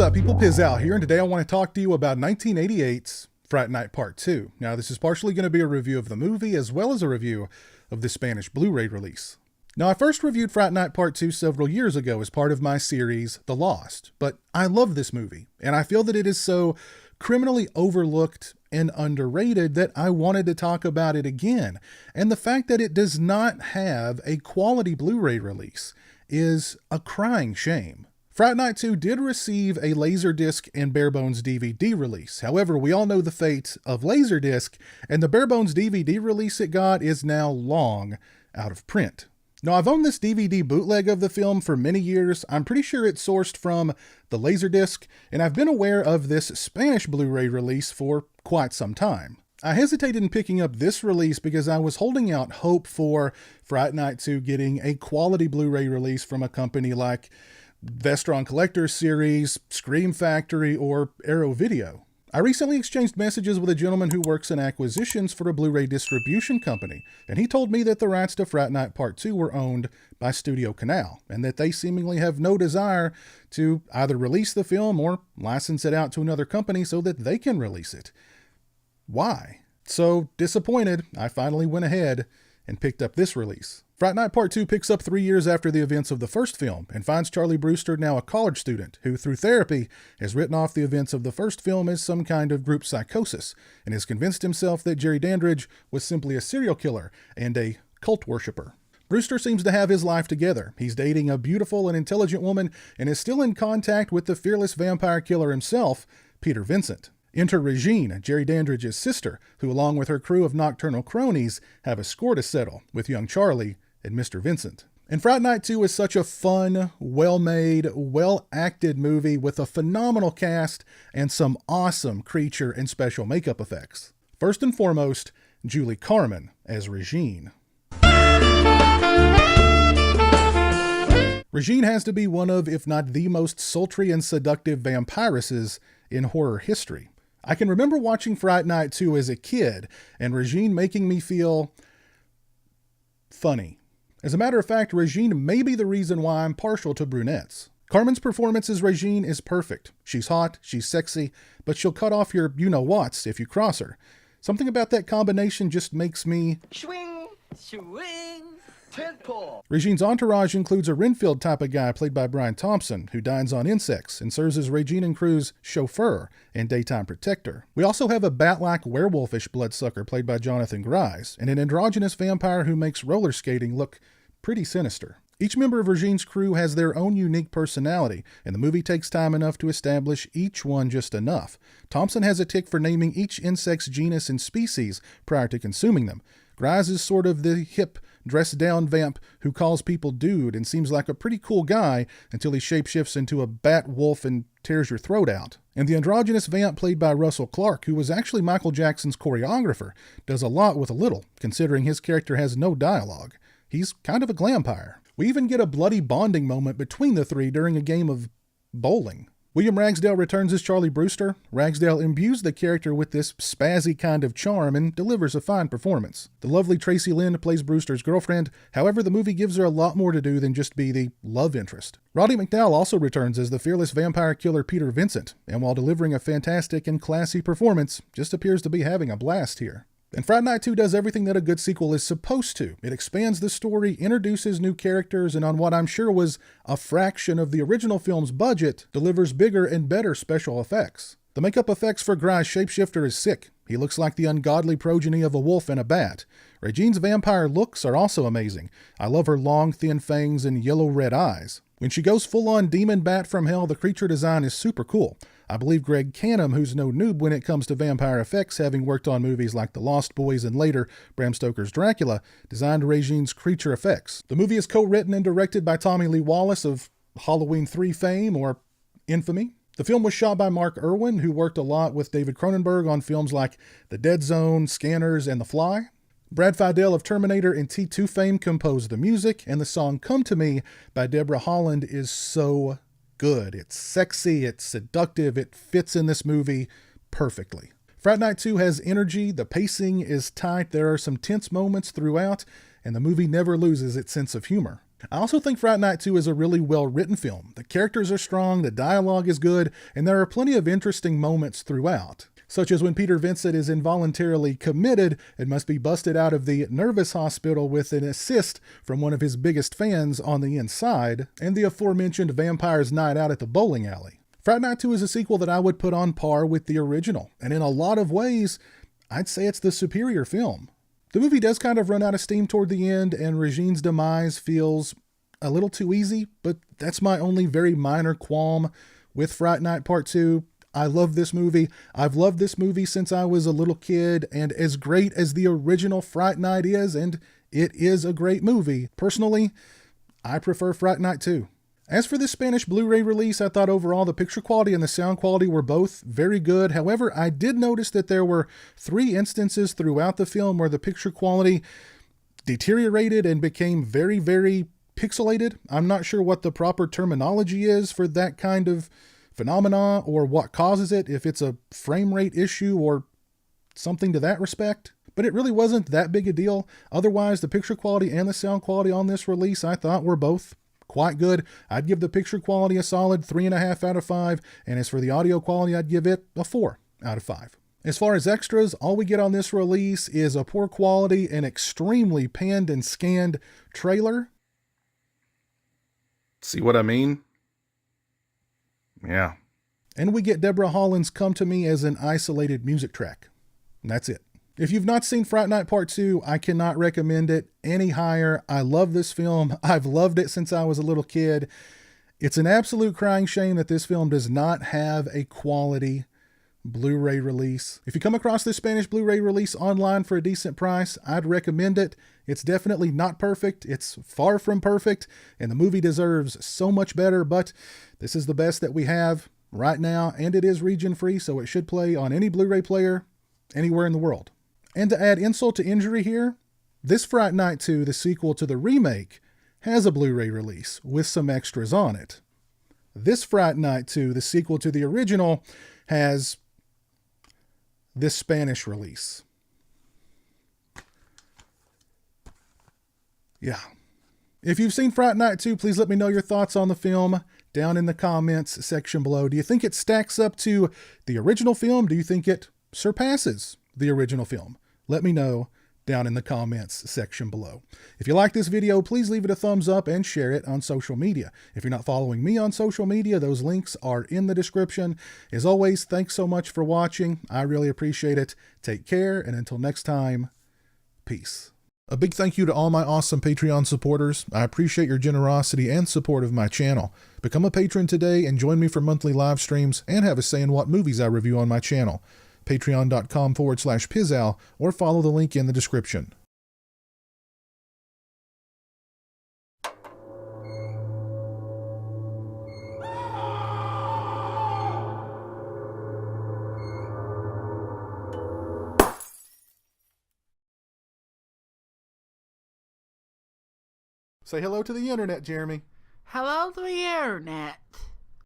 up, people? Pizowell here, and today I want to talk to you about 1988's Fright Night Part 2. Now, this is partially going to be a review of the movie, as well as a review of the Spanish Blu-ray release. Now, I first reviewed Fright Night Part 2 several years ago as part of my series, The Lost, but I love this movie, and I feel that it is so criminally overlooked and underrated that I wanted to talk about it again. And the fact that it does not have a quality Blu-ray release is a crying shame. Fright Night 2 did receive a Laserdisc and Barebones DVD release. However, we all know the fate of Laserdisc, and the Barebones DVD release it got is now long out of print. Now, I've owned this DVD bootleg of the film for many years. I'm pretty sure it's sourced from the Laserdisc, and I've been aware of this Spanish Blu-ray release for quite some time. I hesitated in picking up this release because I was holding out hope for Fright Night 2 getting a quality Blu-ray release from a company like Vestron Collector Series, Scream Factory, or Arrow Video. I recently exchanged messages with a gentleman who works in acquisitions for a Blu-ray distribution company, and he told me that the rights to Fright Night Part 2 were owned by Studio Canal, and that they seemingly have no desire to either release the film or license it out to another company so that they can release it. Why? So disappointed, I finally went ahead and picked up this release. Fright Night Part 2 picks up 3 years after the events of the first film and finds Charlie Brewster now a college student who, through therapy, has written off the events of the first film as some kind of group psychosis and has convinced himself that Jerry Dandridge was simply a serial killer and a cult worshiper. Brewster seems to have his life together. He's dating a beautiful and intelligent woman and is still in contact with the fearless vampire killer himself, Peter Vincent. Enter Regine, Jerry Dandridge's sister, who along with her crew of nocturnal cronies have a score to settle with young Charlie and Mr. Vincent. And Fright Night 2 is such a fun, well-made, well-acted movie with a phenomenal cast and some awesome creature and special makeup effects. First and foremost, Julie Carmen as Regine. Regine has to be one of, if not the most sultry and seductive vampiresses in horror history. I can remember watching Fright Night 2 as a kid, and Regine making me feel funny. As a matter of fact, Regine may be the reason why I'm partial to brunettes. Carmen's performance as Regine is perfect. She's hot, she's sexy, but she'll cut off your you-know-whats if you cross her. Something about that combination just makes me swing, swing, tentpole. Regine's entourage includes a Renfield type of guy played by Brian Thompson, who dines on insects and serves as Regine and crew's chauffeur and daytime protector. We also have a bat-like werewolfish bloodsucker played by Jonathan Grise, and an androgynous vampire who makes roller skating look pretty sinister. Each member of Regine's crew has their own unique personality, and the movie takes time enough to establish each one just enough. Thompson has a tick for naming each insect's genus and species prior to consuming them. Grise is sort of the hip, dressed-down vamp who calls people dude and seems like a pretty cool guy until he shapeshifts into a bat wolf and tears your throat out. And the androgynous vamp played by Russell Clark, who was actually Michael Jackson's choreographer, does a lot with a little, considering his character has no dialogue. He's kind of a glampire. We even get a bloody bonding moment between the three during a game of bowling. William Ragsdale returns as Charlie Brewster. Ragsdale imbues the character with this spazzy kind of charm and delivers a fine performance. The lovely Tracy Lynn plays Brewster's girlfriend. However, the movie gives her a lot more to do than just be the love interest. Roddy McDowall also returns as the fearless vampire killer Peter Vincent, and while delivering a fantastic and classy performance, just appears to be having a blast here. And Fright Night 2 does everything that a good sequel is supposed to. It expands the story, introduces new characters, and on what I'm sure was a fraction of the original film's budget, delivers bigger and better special effects. The makeup effects for Grise Shapeshifter is sick. He looks like the ungodly progeny of a wolf and a bat. Regine's vampire looks are also amazing. I love her long, thin fangs and yellow-red eyes. When she goes full-on demon bat from hell, the creature design is super cool. I believe Greg Canham, who's no noob when it comes to vampire effects, having worked on movies like The Lost Boys and later Bram Stoker's Dracula, designed Regine's creature effects. The movie is co-written and directed by Tommy Lee Wallace of Halloween 3 fame or infamy. The film was shot by Mark Irwin, who worked a lot with David Cronenberg on films like The Dead Zone, Scanners, and The Fly. Brad Fiedel of Terminator and T2 fame composed the music, and the song Come to Me by Deborah Holland is so good. It's sexy, it's seductive, it fits in this movie perfectly. Fright Night 2 has energy, the pacing is tight, there are some tense moments throughout, and the movie never loses its sense of humor. I also think Fright Night 2 is a really well-written film. The characters are strong, the dialogue is good, and there are plenty of interesting moments throughout, such as when Peter Vincent is involuntarily committed and must be busted out of the nervous hospital with an assist from one of his biggest fans on the inside, and the aforementioned vampire's night out at the bowling alley. Fright Night 2 is a sequel that I would put on par with the original, and in a lot of ways, I'd say it's the superior film. The movie does kind of run out of steam toward the end, and Regine's demise feels a little too easy, but that's my only very minor qualm with Fright Night Part 2. I love this movie. I've loved this movie since I was a little kid, and as great as the original Fright Night is, and it is a great movie, personally, I prefer Fright Night 2. As for this Spanish Blu-ray release, I thought overall the picture quality and the sound quality were both very good. However, I did notice that there were 3 instances throughout the film where the picture quality deteriorated and became very, very pixelated. I'm not sure what the proper terminology is for that kind of phenomena or what causes it, if it's a frame rate issue or something to that respect. But it really wasn't that big a deal. Otherwise, the picture quality and the sound quality on this release I thought were both quite good. I'd give the picture quality a solid 3.5 out of 5, and as for the audio quality, I'd give it a 4 out of 5. As far as extras, all we get on this release is a poor quality and extremely panned and scanned trailer. See what I mean? Yeah. And we get Deborah Holland's Come to Me as an isolated music track. And that's it. If you've not seen Fright Night Part 2, I cannot recommend it any higher. I love this film. I've loved it since I was a little kid. It's an absolute crying shame that this film does not have a quality Blu-ray release. If you come across this Spanish Blu-ray release online for a decent price, I'd recommend it. It's definitely not perfect. It's far from perfect, and the movie deserves so much better, but this is the best that we have right now, and it is region-free, so it should play on any Blu-ray player anywhere in the world. And to add insult to injury here, this Fright Night 2, the sequel to the remake, has a Blu-ray release with some extras on it. This Fright Night 2, the sequel to the original, has this Spanish release. Yeah. If you've seen Fright Night 2, please let me know your thoughts on the film down in the comments section below. Do you think it stacks up to the original film? Do you think it surpasses the original film? Let me know down in the comments section below. If you like this video, please leave it a thumbs up and share it on social media. If you're not following me on social media, those links are in the description. As always, thanks so much for watching. I really appreciate it. Take care, and until next time, peace. A big thank you to all my awesome Patreon supporters. I appreciate your generosity and support of my channel. Become a patron today and join me for monthly live streams and have a say in what movies I review on my channel. Patreon.com/pizowell, or follow the link in the description. Say hello to the internet, Jeremy. Hello to the internet.